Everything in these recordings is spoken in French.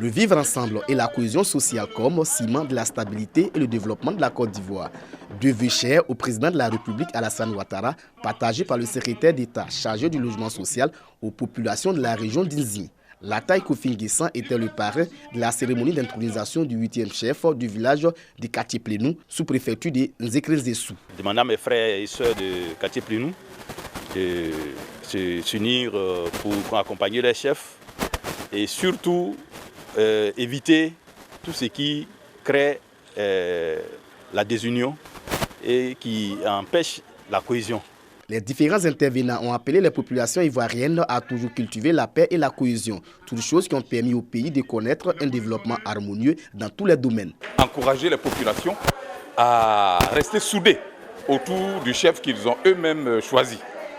Le vivre ensemble et la cohésion sociale comme ciment de la stabilité et le développement de la Côte d'Ivoire. Deux vœux chers au président de la République Alassane Ouattara, partagés par le secrétaire d'État chargé du logement social aux populations de la région d'Inzi. Latai Kofi N'Guessan était le parrain de la cérémonie d'intronisation du 8e chef du village de Quartier Plénou, sous-préfecture de Nzekre-Zessou. Demandant à mes frères et sœurs de Quartier Plénou de s'unir pour accompagner les chefs et surtout éviter tout ce qui crée la désunion et qui empêche la cohésion. Les différents intervenants ont appelé les populations ivoiriennes à toujours cultiver la paix et la cohésion, toutes choses qui ont permis au pays de connaître un développement harmonieux dans tous les domaines. Encourager les populations à rester soudées autour du chef qu'ils ont eux-mêmes choisi,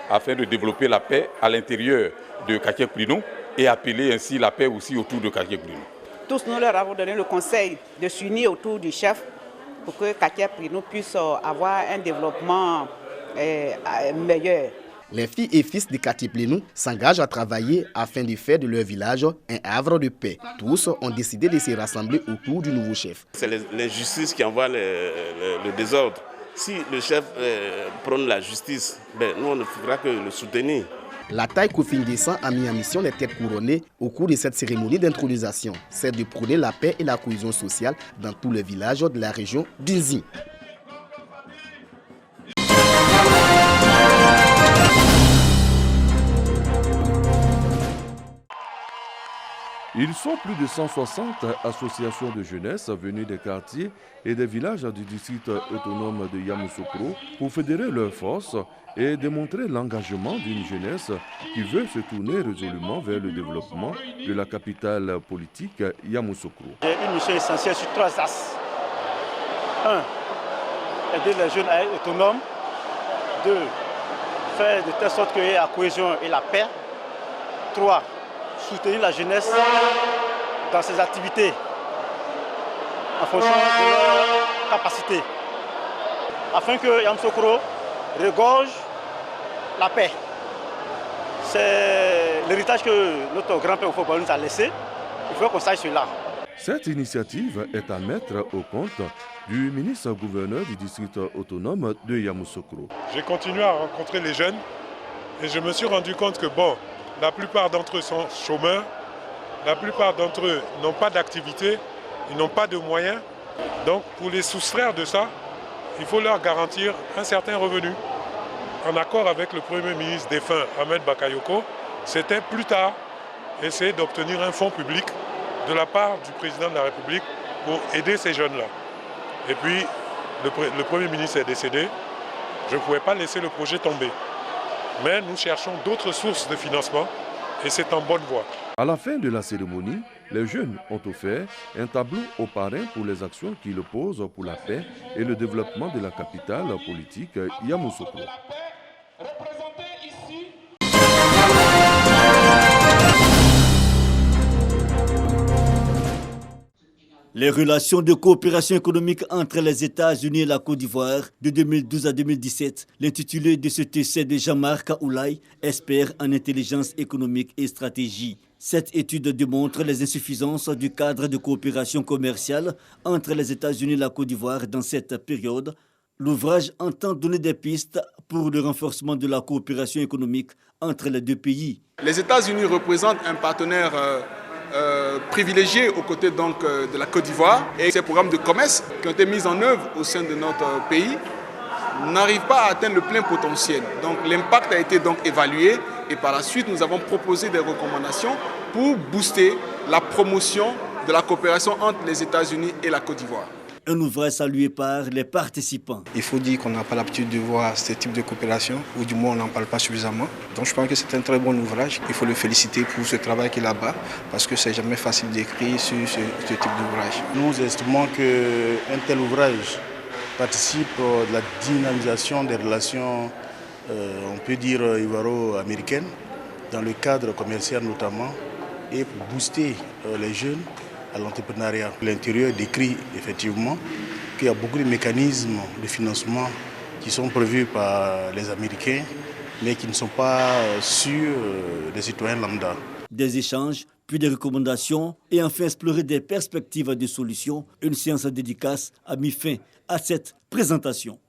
afin de développer la paix à l'intérieur de Quartier Plénou et appeler ainsi la paix aussi autour de Quartier Plénou. Tous nous leur avons donné le conseil de s'unir autour du chef pour que Quartier Plénou puisse avoir un développement meilleur. Les filles et fils de Quartier Plénou s'engagent à travailler afin de faire de leur village un havre de paix. Tous ont décidé de se rassembler autour du nouveau chef. C'est les justices qui envoient le désordre. Si le chef prône la justice, nous on ne fera que le soutenir. Latai Kofi N'Guessan a mis en mission les têtes couronnées au cours de cette cérémonie d'intronisation. C'est de prôner la paix et la cohésion sociale dans tous les villages de la région d'Inzi. Ils sont plus de 160 associations de jeunesse venues des quartiers et des villages du district autonome de Yamoussoukro pour fédérer leurs forces et démontrer l'engagement d'une jeunesse qui veut se tourner résolument vers le développement de la capitale politique Yamoussoukro. J'ai une mission essentielle sur 3 axes. 1. Aider les jeunes à être autonomes. 2. Faire de telle sorte qu'il y ait la cohésion et la paix. 3. Soutenir la jeunesse dans ses activités en fonction de leurs capacités, afin que Yamoussoukro regorge la paix. C'est l'héritage que notre grand-père Oufo nous a laissé. Il faut qu'on sache cela. Cette initiative est à mettre au compte du ministre-gouverneur du district autonome de Yamoussoukro. J'ai continué à rencontrer les jeunes et je me suis rendu compte que la plupart d'entre eux sont chômeurs, la plupart d'entre eux n'ont pas d'activité, ils n'ont pas de moyens. Donc pour les soustraire de ça, il faut leur garantir un certain revenu. En accord avec le Premier ministre défunt Ahmed Bakayoko, c'était plus tard essayer d'obtenir un fonds public de la part du président de la République pour aider ces jeunes-là. Et puis le Premier ministre est décédé, je ne pouvais pas laisser le projet tomber. Mais nous cherchons d'autres sources de financement et c'est en bonne voie. À la fin de la cérémonie, les jeunes ont offert un tableau aux parrains pour les actions qu'ils posent pour la paix et le développement de la capitale politique Yamoussoukro. Les relations de coopération économique entre les États-Unis et la Côte d'Ivoire de 2012 à 2017, l'intitulé de cet essai de Jean-Marc Oulaye, expert en intelligence économique et stratégie. Cette étude démontre les insuffisances du cadre de coopération commerciale entre les États-Unis et la Côte d'Ivoire dans cette période. L'ouvrage entend donner des pistes pour le renforcement de la coopération économique entre les deux pays. Les États-Unis représentent un partenaire privilégiés aux côtés de la Côte d'Ivoire, et ces programmes de commerce qui ont été mis en œuvre au sein de notre pays n'arrivent pas à atteindre le plein potentiel. Donc l'impact a été donc évalué et par la suite nous avons proposé des recommandations pour booster la promotion de la coopération entre les États-Unis et la Côte d'Ivoire. Un ouvrage salué par les participants. Il faut dire qu'on n'a pas l'habitude de voir ce type de coopération, ou du moins on n'en parle pas suffisamment. Donc je pense que c'est un très bon ouvrage. Il faut le féliciter pour ce travail qu'il a là-bas, parce que c'est jamais facile d'écrire sur ce type d'ouvrage. Nous estimons qu'un tel ouvrage participe de la dynamisation des relations, on peut dire, ivoiro-américaines, dans le cadre commercial notamment, et pour booster les jeunes à l'entrepreneuriat. L'intérieur décrit effectivement qu'il y a beaucoup de mécanismes de financement qui sont prévus par les Américains, mais qui ne sont pas sûrs des citoyens lambda. Des échanges puis des recommandations et enfin explorer des perspectives de solutions. Une séance dédicace a mis fin à cette présentation.